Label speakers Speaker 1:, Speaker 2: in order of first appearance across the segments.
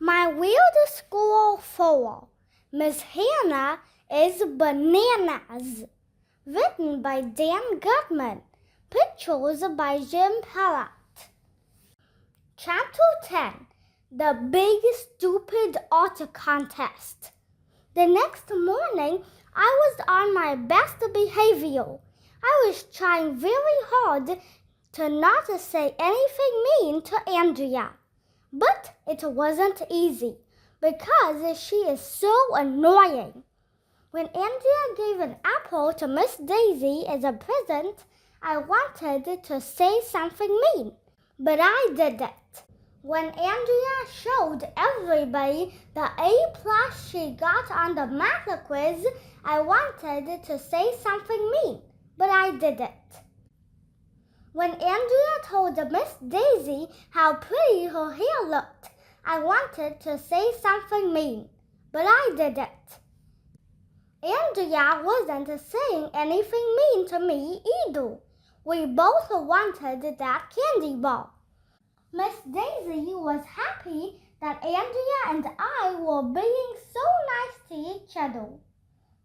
Speaker 1: My weird school fall. Miss Hannah is bananas. Written by Dan Gutman. Pictures by Jim Pellat. Chapter 10. The Big Stupid Art Contest. The next morning, I was on my best behavior. I was trying very hard to not say anything mean to Andrea. But it wasn't easy because she is so annoying. When Andrea gave an apple to Miss Daisy as a present, I wanted to say something mean, but I didn't. When Andrea showed everybody the A+ she got on the math quiz, I wanted to say something mean, but I didn't. When Andrea told Miss Daisy how pretty her hair looked, I wanted to say something mean, but I didn't. Andrea wasn't saying anything mean to me either. We both wanted that candy bar. Miss Daisy was happy that Andrea and I were being so nice to each other.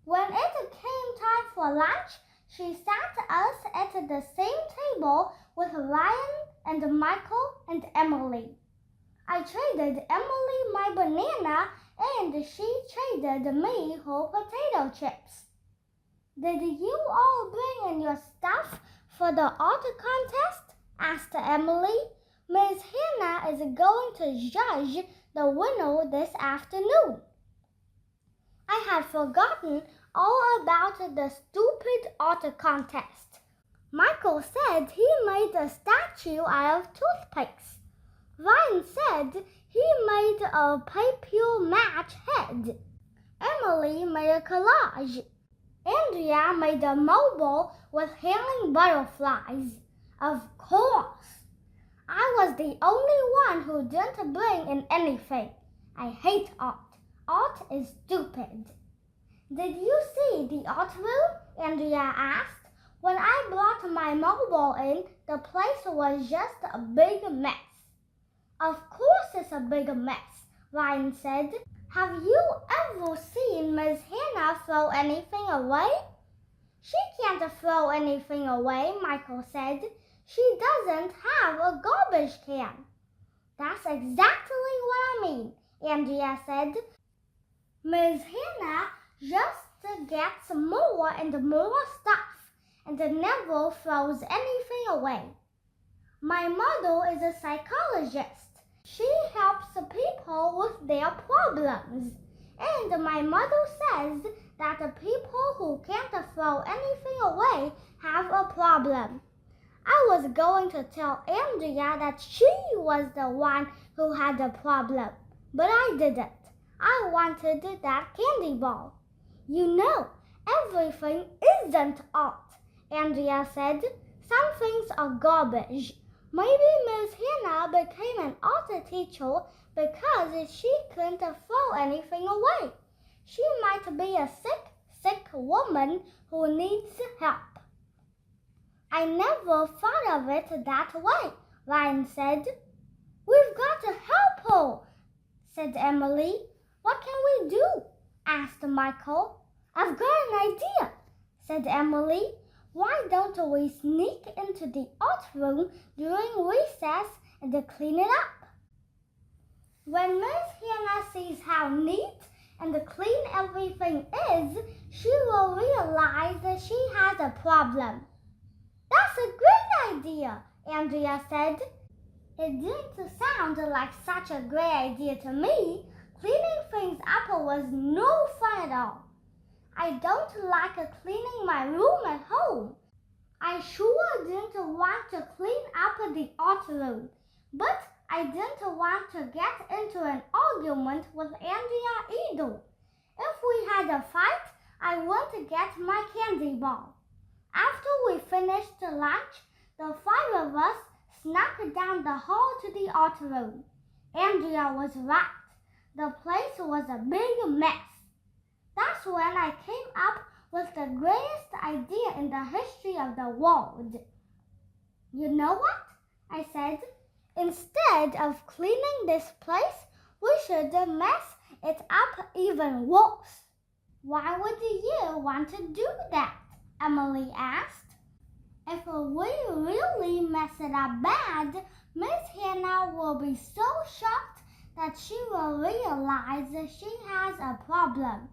Speaker 1: When it came time for lunch, she sat us at the same table with Ryan and Michael and Emily. I traded Emily my banana and she traded me her potato chips. Did you all bring in your stuff for the art contest? Asked Emily. Miss Hannah is going to judge the winner this afternoon. I had forgotten all about the stupid art contest. Michael said he made a statue out of toothpicks. Ryan said he made a paper match head. Emily made a collage. Andrea made a mobile with hanging butterflies. Of course. I was the only one who didn't bring in anything. I hate art. Art is stupid. Did you see the art room? Andrea asked. When I brought my mobile in, the place was just a big mess. Of course it's a big mess, Ryan said. Have you ever seen Miss Hannah throw anything away? She can't throw anything away, Michael said. She doesn't have a garbage can. That's exactly what I mean, Andrea said. Miss Hannah just gets more and more stuff and never throws anything away. My mother is a psychologist. She helps people with their problems. And my mother says that the people who can't throw anything away have a problem. I was going to tell Andrea that she was the one who had a problem, but I didn't. I wanted that candy bar. You know, everything isn't art, Andrea said. Some things are garbage. Maybe Miss Hannah became an art teacher because she couldn't throw anything away. She might be a sick woman who needs help. I never thought of it that way, Ryan said. We've got to help her, said Emily. What can we do? Asked Michael. I've got an idea, said Emily. Why don't we sneak into the art room during recess and clean it up? When Miss Hannah sees how neat and clean everything is, she will realize that she has a problem. That's a great idea, Andrea said. It didn't sound like such a great idea to me. Cleaning things up was no fun at all. I don't like cleaning my room at home. I sure didn't want to clean up the art room, but I didn't want to get into an argument with Andrea either. If we had a fight, I wouldn't get my candy bar. After we finished lunch, the 5 of us snuck down the hall to the art room. Andrea was right. The place was a big mess. That's when I came up with the greatest idea in the history of the world. You know what? I said. Instead of cleaning this place, We should mess it up even worse. Why would you want to do that? Emily asked. If we really mess it up bad, Miss Hannah will be so shocked that she will realize that she has a problem.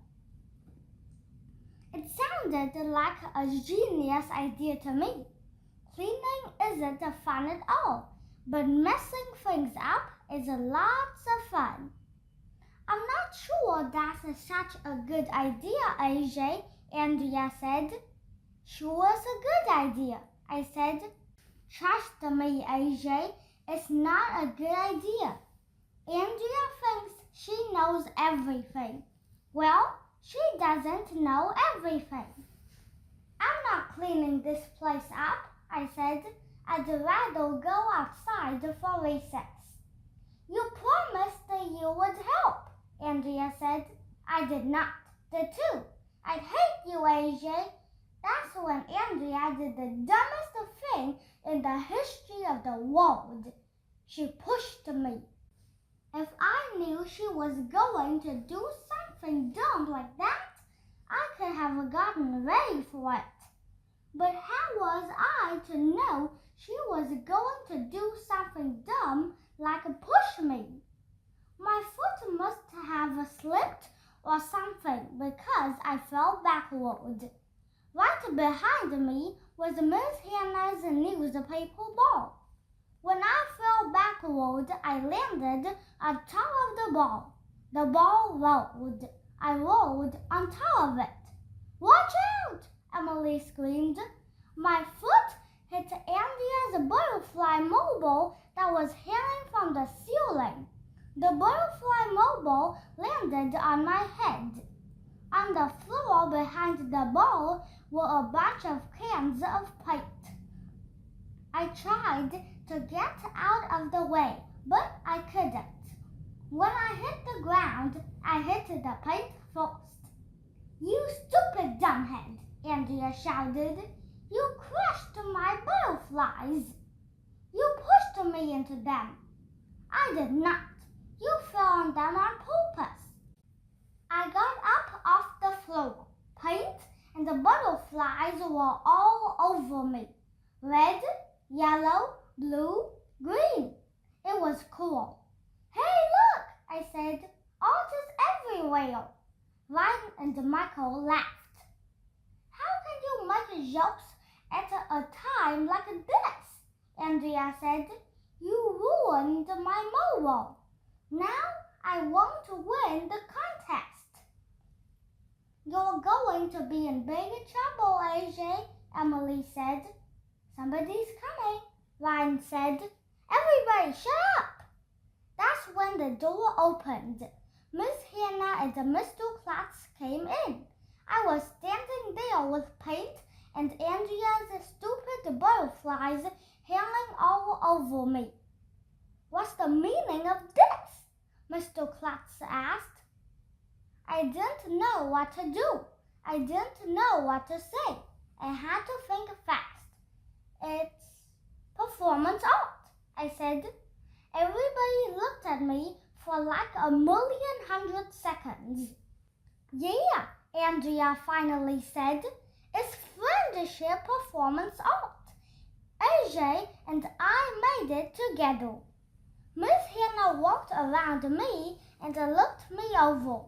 Speaker 1: It sounded like a genius idea to me. Cleaning isn't fun at all, but messing things up is lots of fun. I'm not sure that's such a good idea, AJ, Andrea said. Sure, it's a good idea, I said. Trust me, AJ, it's not a good idea. Andrea thinks she knows everything. Well, she doesn't know everything. I'm not cleaning this place up, I said. I'd rather go outside for recess. You promised that you would help, Andrea said. I did not. Did too. I hate you, AJ. That's when Andrea did the dumbest thing in the history of the world. She pushed me. If I knew she was going to do something dumb like that, I could have gotten ready for it. But how was I to know she was going to do something dumb like push me? My foot must have slipped or something because I fell backward. Right behind me was Miss Hannah's newspaper ball. When I fell backward, I landed on top of the ball. The ball rolled. I rolled on top of it. Watch out! Emily screamed. My foot hit Andrea's butterfly mobile that was hanging from the ceiling. The butterfly mobile landed on my head. On the floor behind the ball were a bunch of cans of paint. I tried to get out of the way, but I couldn't. When I hit the ground, I hit the paint first. You stupid dumbhead, Andrea shouted. You crushed my butterflies. You pushed me into them. I did not. You fell on them on purpose. I got up off the floor. Paint and the butterflies were all over me. Red, yellow, blue, green. It was cool. Hey, look, I said. Art is everywhere. Ryan and Michael laughed. How can you make jokes at a time like this? Andrea said. You ruined my mobile. Now I want to win the contest. You're going to be in big trouble, AJ, Emily said. Somebody's coming, Ryan said. Everybody, shut up! That's when the door opened. Miss Hannah and Mr. Klotz came in. I was standing there with paint and Andrea's stupid butterflies hanging all over me. What's the meaning of this? Mr. Klotz asked. I didn't know what to do. I didn't know what to say. I had to think fast. It's performance art, I said. Everybody looked at me for like 1,100,000 seconds. Yeah, Andrea finally said. It's friendship performance art. AJ and I made it together. Miss Hannah walked around me and looked me over.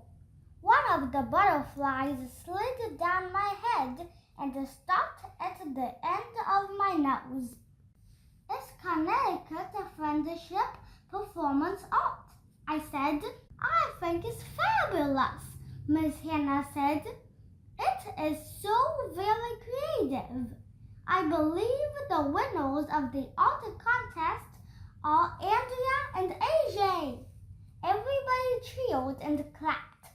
Speaker 1: One of the butterflies slid down my head and stopped at the end of my nose. It's Connecticut Friendship Performance Art, I said. I think it's fabulous, Miss Hannah said. It is so very creative. I believe the winners of the art contest are Andrea and AJ. Everybody cheered and clapped.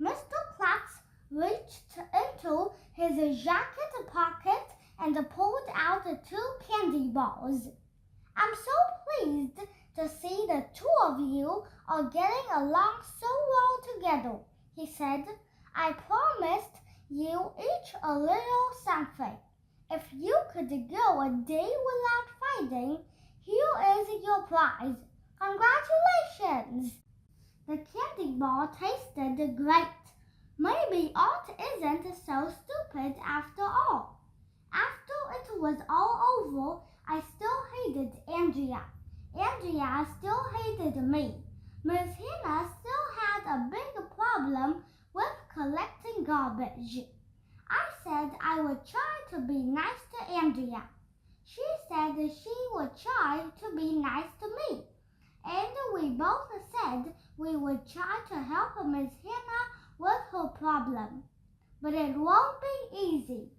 Speaker 1: Mr. Klotz reached into his jacket pocket and pulled out 2 candy bars. I'm so pleased to see the 2 of you are getting along so well together, he said. I promised you each a little something. If you could go a day without fighting, here is your prize. Congratulations! The candy bar tasted great. Maybe art isn't so stupid after all. After it was all over, I still hated Andrea. Andrea still hated me. Miss Hannah still had a big problem with collecting garbage. I said I would try to be nice to Andrea. She said she would try to be nice to me. And we both said we would try to help Miss Hannah with her problem. But it won't be easy.